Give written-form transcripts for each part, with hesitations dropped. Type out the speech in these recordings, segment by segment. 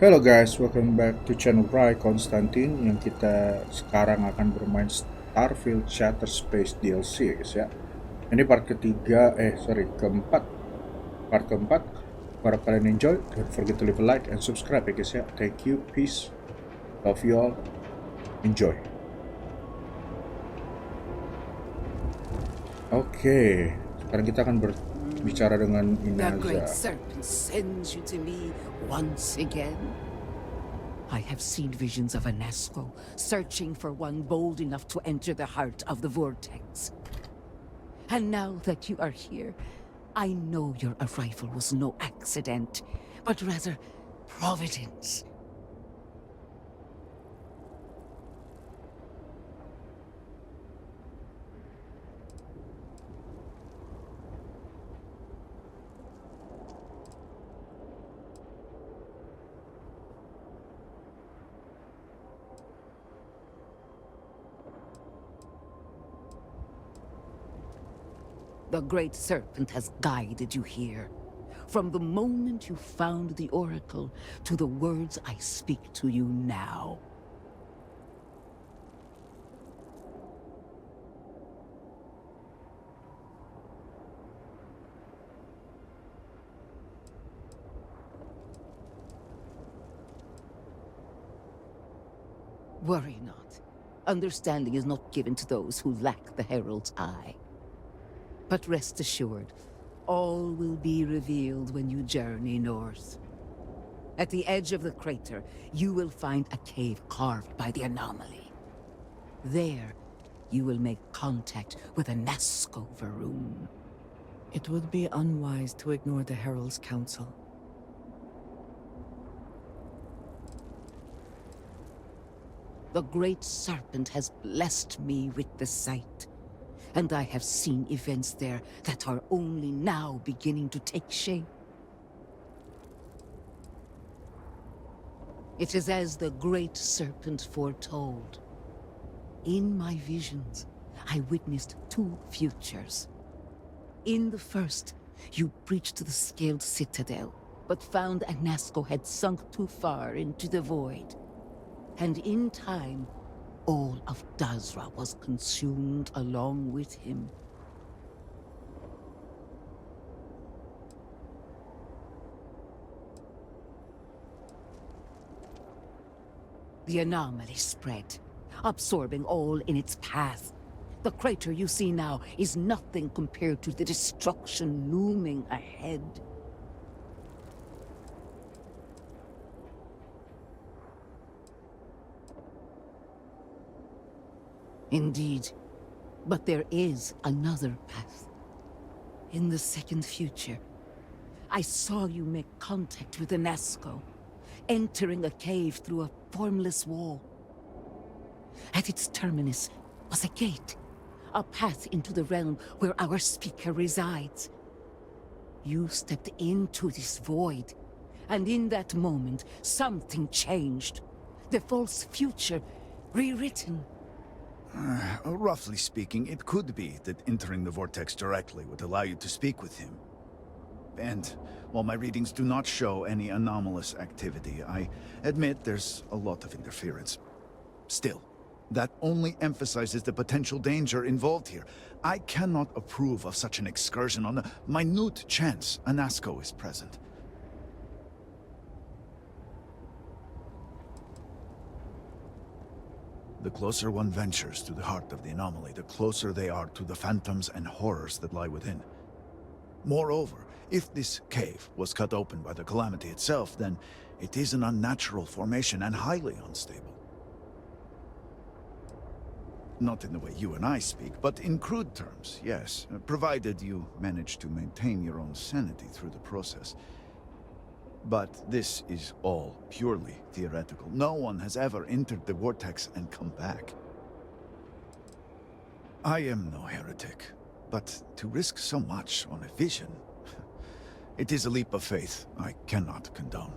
Hello guys, welcome back to channel Rai Konstantin yang kita sekarang akan bermain Starfield Shattered Space DLC ya guys ya. Ini part ketiga, keempat. Part keempat. Harap kalian enjoy. Don't forget to leave a like and subscribe ya guys ya. Thank you, peace, love you all, enjoy. Oke, sekarang kita akan berbicara dengan The great Inaza. serpent sends you to me once again. I have seen visions of a Nasco searching for one bold enough to enter the heart of the vortex. And now that you are here, I know your arrival was no accident, but rather providence. The great serpent has guided you here. From the moment you found the oracle to the words I speak to you now. Worry not. Understanding is not given to those who lack the Herald's eye. But rest assured, all will be revealed when you journey north. At the edge of the crater, you will find a cave carved by the anomaly. There, you will make contact with a Nazco Varoon. It would be unwise to ignore the Herald's counsel. The great serpent has blessed me with the sight, and I have seen events there that are only now beginning to take shape. It is as the great serpent foretold. In my visions, I witnessed two futures. In the first, you breached the scaled citadel, but found Anasco had sunk too far into the void. And in time, all of Dazra was consumed along with him. The anomaly spread, absorbing all in its path. The crater you see now is nothing compared to the destruction looming ahead. Indeed, but there is another path. In the second future, I saw you make contact with the Nasco, entering a cave through a formless wall. At its terminus was a gate, a path into the realm where our speaker resides. You stepped into this void, and in that moment, something changed. The false future, rewritten. Roughly speaking, it could be that entering the vortex directly would allow you to speak with him. And while my readings do not show any anomalous activity, I admit there's a lot of interference. Still, that only emphasizes the potential danger involved here. I cannot approve of such an excursion on the minute chance Anasco is present. The closer one ventures to the heart of the anomaly, the closer they are to the phantoms and horrors that lie within. Moreover, if this cave was cut open by the calamity itself, then it is an unnatural formation and highly unstable. Not in the way you and I speak, but in crude terms, yes, provided you manage to maintain your own sanity through the process. But this is all purely theoretical. No one has ever entered the vortex and come back. I am no heretic, but to risk so much on a vision, it is a leap of faith I cannot condone.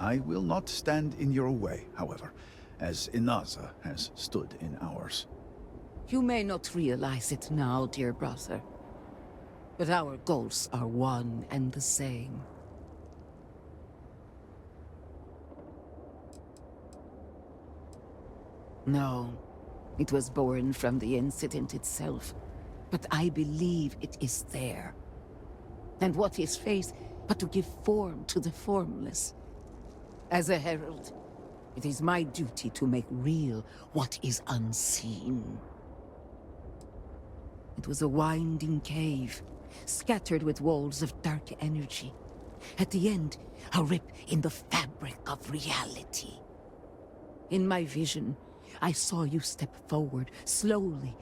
I will not stand in your way, however, as Inaza has stood in ours. You may not realize it now, dear brother, but our goals are one and the same. No, it was born from the incident itself. But I believe it is there. And what is faith but to give form to the formless? As a herald, it is my duty to make real what is unseen. It was a winding cave, scattered with walls of dark energy. At the end, a rip in the fabric of reality. In my vision, I saw you step forward, slowly,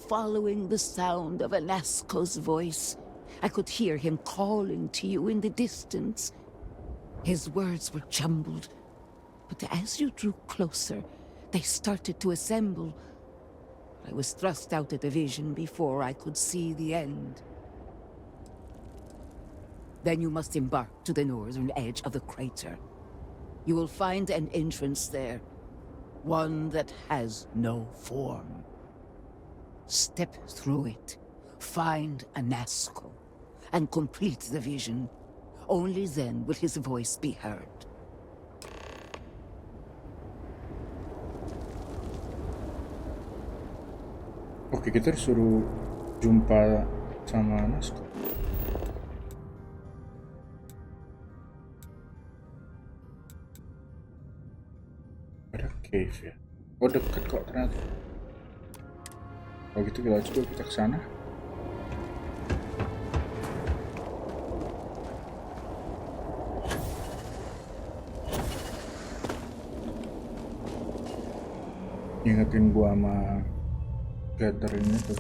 following the sound of Anasco's voice. I could hear him calling to you in the distance. His words were jumbled, but as you drew closer, they started to assemble. I was thrust out of the vision before I could see the end. Then you must embark to the northern edge of the crater. You will find an entrance there, one that has no form. Step through it, find Anasco, and complete the vision. Only then will his voice be heard. Oke, kita disuruh jumpa sama Nasko. Ada cave ya. Oh, deket kok ternyata. Kalau gitu kita ke sana. Ingetin gua sama gatheringnya tuh.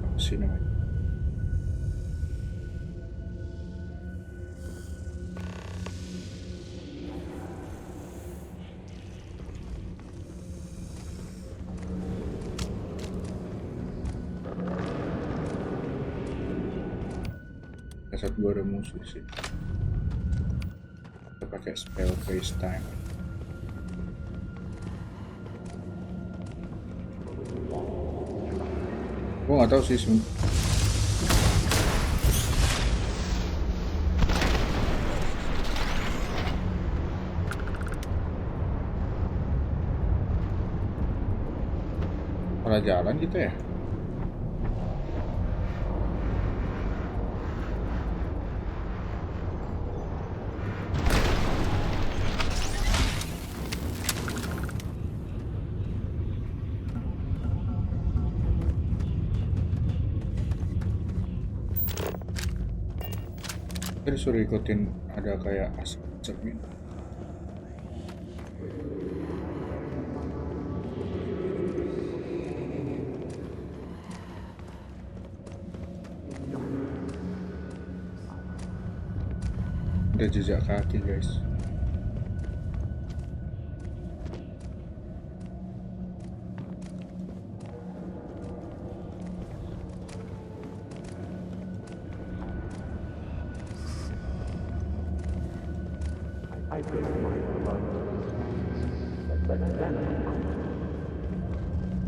Apa sih namanya? Saat gua ada musuh sih. Kita pakai spell FaceTime. Gue nggak tahu sih salah jalan gitu ya. Kita disuruh ikutin ada kayak asap gitu. Ada jejak kaki guys.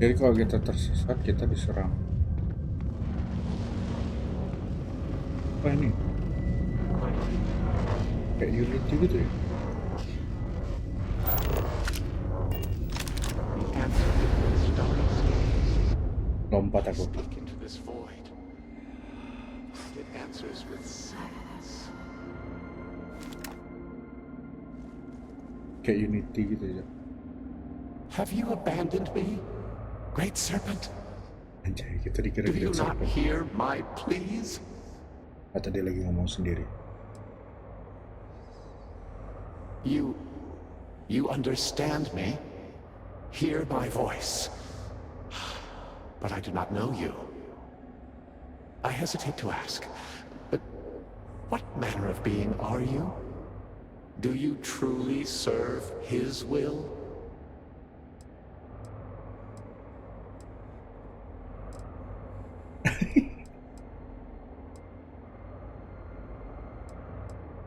Jadi kalau kita tersesat, kita diserang. Apa ini? Kayak Unity gitu ya? Lompat aku. Kayak Unity gitu ya. Have you abandoned me, Great Serpent? Anjay, kita dikira Do you Great not Serpent. hear my pleas? Atau dia lagi ngomong sendiri. You understand me? Hear my voice. But I do not know you. I hesitate to ask, but what manner of being are you? Do you truly serve his will?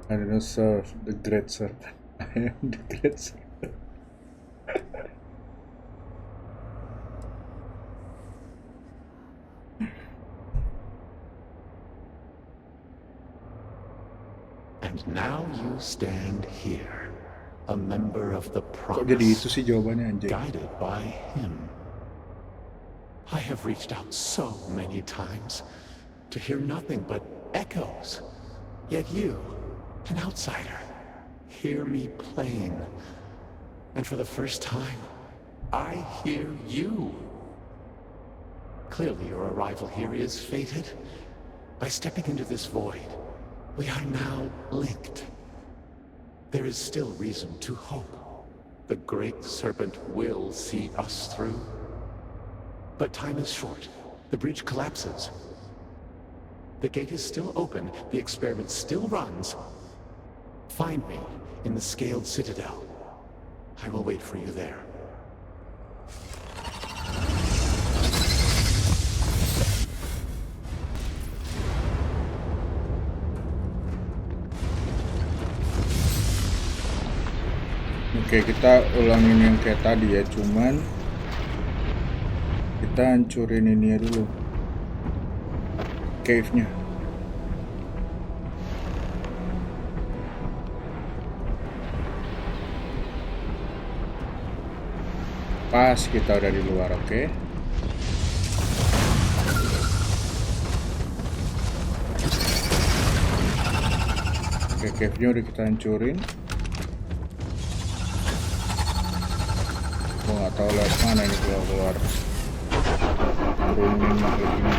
I do not serve the Great Serpent. I am the Great Serpent. And now you stand here, a member of the Kok jadi itu promise, sih jawabannya anjing? guided by him. I have reached out so many times to hear nothing but echoes. Yet you, an outsider, hear me playing. And for the first time, I hear you. Clearly your arrival here is fated. By stepping into this void, we are now linked. There is still reason to hope. The Great Serpent will see us through. But time is short. The bridge collapses. The gate is still open. The experiment still runs. Find me in the Scaled Citadel. I will wait for you there. Oke, kita ulangin yang kayak tadi ya, cuman kita hancurin ini ya dulu, cave-nya. Pas kita udah di luar, oke. Oke, cave-nya udah kita hancurin. Gue nggak tahu lewat mana ini keluar. Turunin makhluk ini.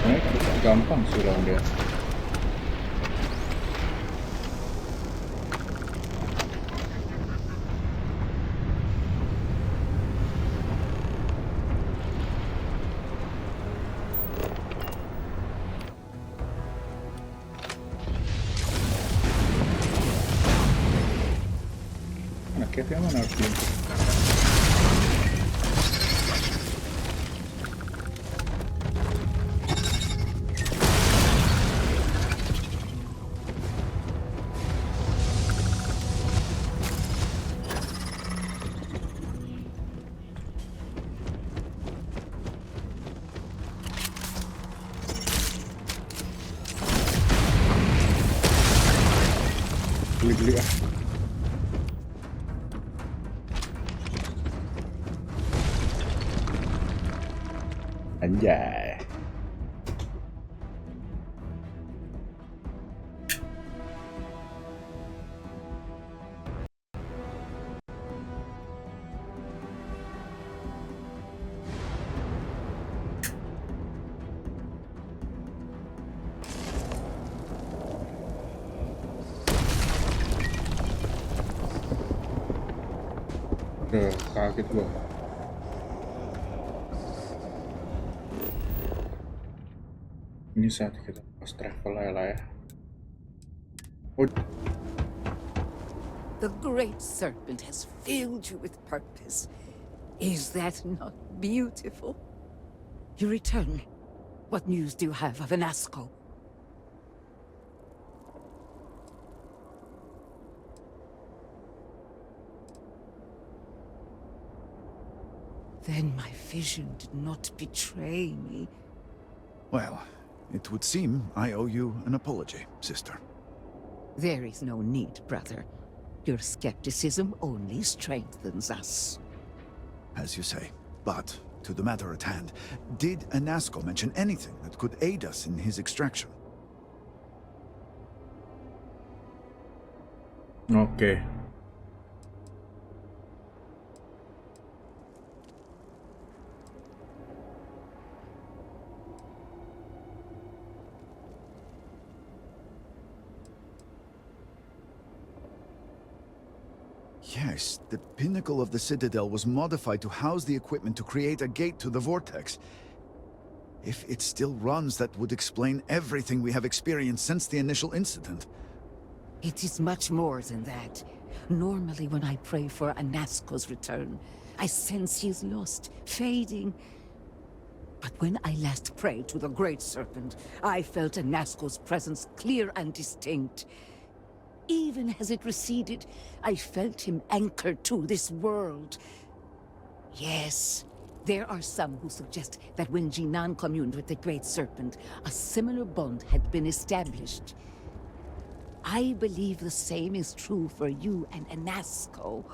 Ini cukup gampang sih lawan dia. Mana cave yang mana harus diuntuk? Beli-beli ah. Anjay. Kaget gua. Ini saat kita pas travel lah ya. Oh, The Great Serpent has filled you with purpose. Is that not beautiful? You return. What news do you have of Anasco? Then my vision did not betray me. Well, it would seem I owe you an apology, sister. There is no need, brother. Your skepticism only strengthens us. As you say. But, to the matter at hand, did Anasco mention anything that could aid us in his extraction? oke. Yes, the pinnacle of the Citadel was modified to house the equipment to create a gate to the Vortex. If it still runs, that would explain everything we have experienced since the initial incident. It is much more than that. Normally when I pray for Anasco's return, I sense he is lost, fading. But when I last prayed to the Great Serpent, I felt Anasco's presence clear and distinct. Even as it receded, I felt him anchored to this world. Yes, there are some who suggest that when Jinan communed with the Great Serpent, a similar bond had been established. I believe the same is true for you and Anasco.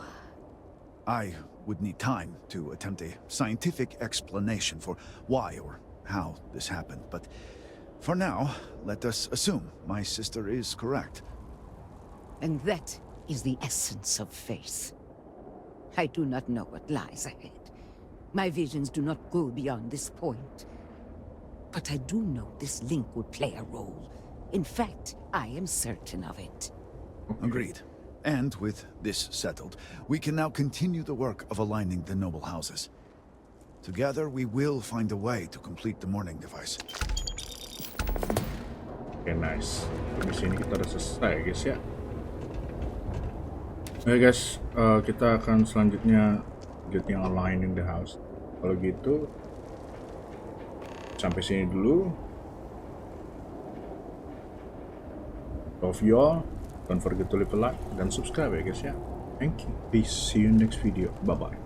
I would need time to attempt a scientific explanation for why or how this happened, but for now, let us assume my sister is correct. And that is the essence of faith. I do not know what lies ahead. My visions do not go beyond this point. But I do know this link will play a role. In fact, I am certain of it. Agreed. And with this settled, we can now continue the work of aligning the noble houses. Together, we will find a way to complete the mourning device. Oke, nice. Di sini kita udah selesai, guys ya. Oke guys, kita akan selanjutnya get yang aligning the house. Kalau gitu, sampai sini dulu. Love you all. Don't forget to leave a like dan subscribe ya guys ya. Thank you. Peace. See you next video. Bye bye.